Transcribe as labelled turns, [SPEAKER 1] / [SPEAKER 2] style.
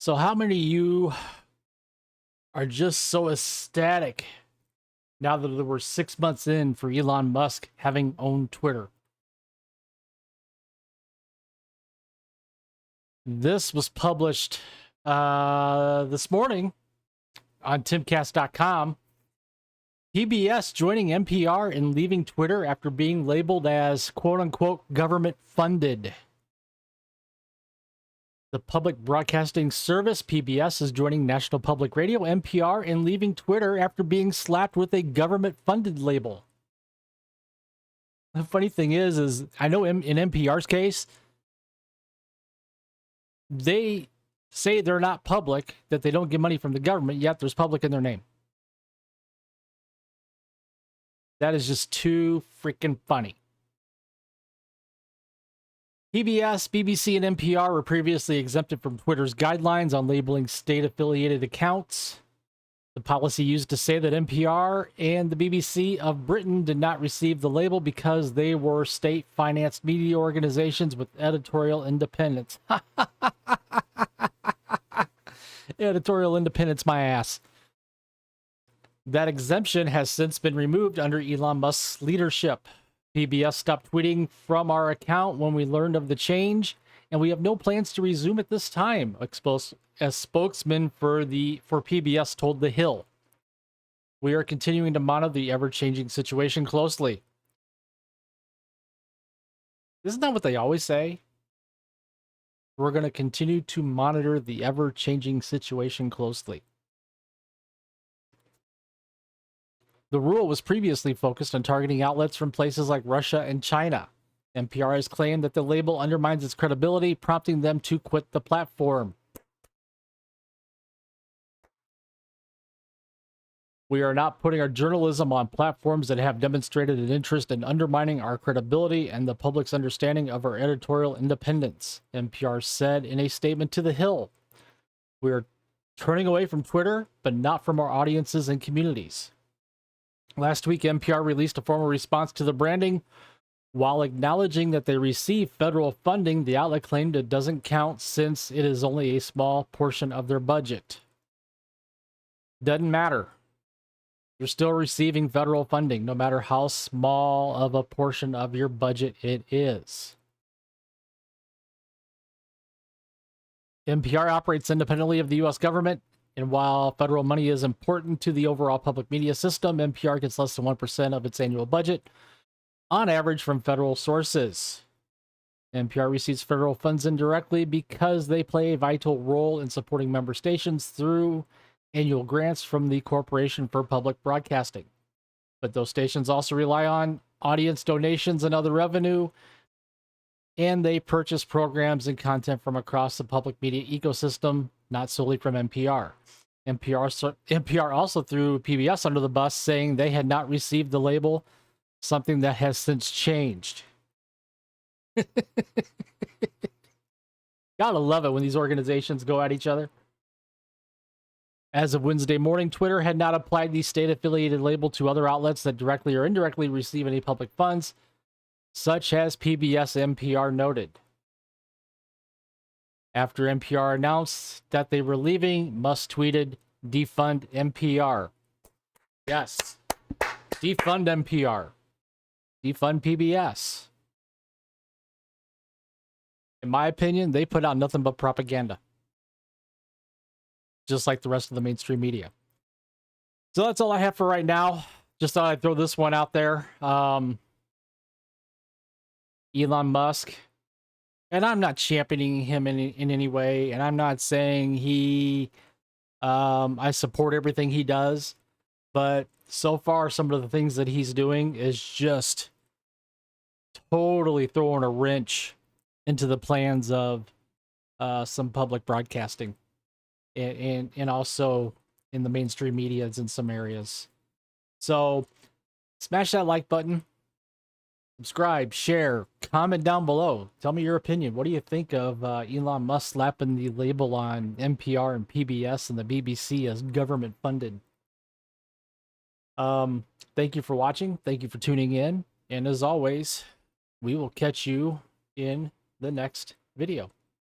[SPEAKER 1] So how many of you are just so ecstatic now that we're 6 months in for Elon Musk having owned Twitter? This was published this morning on timcast.com. PBS joining NPR in leaving Twitter after being labeled as quote-unquote government funded. The public broadcasting service, PBS, is joining National Public Radio, NPR, in leaving Twitter after being slapped with a government-funded label. The funny thing is I know in NPR's case, they say they're not public, that they don't get money from the government, yet there's public in their name. That is just too freaking funny. PBS, BBC, and NPR were previously exempted from Twitter's guidelines on labeling state-affiliated accounts. The policy used to say that NPR and the BBC of Britain did not receive the label because they were state-financed media organizations with editorial independence. Editorial independence, my ass. That exemption has since been removed under Elon Musk's leadership. PBS stopped tweeting from our account when we learned of the change, and we have no plans to resume at this time, as spokesman for PBS told The Hill. We are continuing to monitor the ever-changing situation closely. Isn't that what they always say? We're going to continue to monitor the ever-changing situation closely. The rule was previously focused on targeting outlets from places like Russia and China. NPR has claimed that the label undermines its credibility, prompting them to quit the platform. We are not putting our journalism on platforms that have demonstrated an interest in undermining our credibility and the public's understanding of our editorial independence, NPR said in a statement to The Hill. We are turning away from Twitter, but not from our audiences and communities. Last week, NPR released a formal response to the branding. While acknowledging that they receive federal funding, the outlet claimed it doesn't count since it is only a small portion of their budget. Doesn't matter. You're still receiving federal funding, no matter how small of a portion of your budget it is. NPR operates independently of the U.S. government. And while federal money is important to the overall public media system, NPR gets less than 1% of its annual budget, on average, from federal sources. NPR receives federal funds indirectly because they play a vital role in supporting member stations through annual grants from the Corporation for Public Broadcasting. But those stations also rely on audience donations and other revenue, and they purchase programs and content from across the public media ecosystem, not solely from NPR. NPR also threw PBS under the bus, saying they had not received the label, something that has since changed. Gotta love it when these organizations go at each other. As of Wednesday morning, Twitter had not applied the state-affiliated label to other outlets that directly or indirectly receive any public funds, such as PBS NPR noted. After NPR announced that they were leaving, Musk tweeted, "Defund NPR." Yes. Defund NPR. Defund PBS. In my opinion, they put out nothing but propaganda. Just like the rest of the mainstream media. So that's all I have for right now. Just thought I'd throw this one out there. Elon Musk. And I'm not championing him in any way, and I'm not saying I support everything he does, but so far some of the things that he's doing is just totally throwing a wrench into the plans of some public broadcasting, and also in the mainstream media in some areas. So smash that like button. Subscribe, share, comment down below. Tell me your opinion. What do you think of Elon Musk slapping the label on NPR and PBS and the BBC as government funded? Thank you for watching. Thank you for tuning in. And as always, we will catch you in the next video.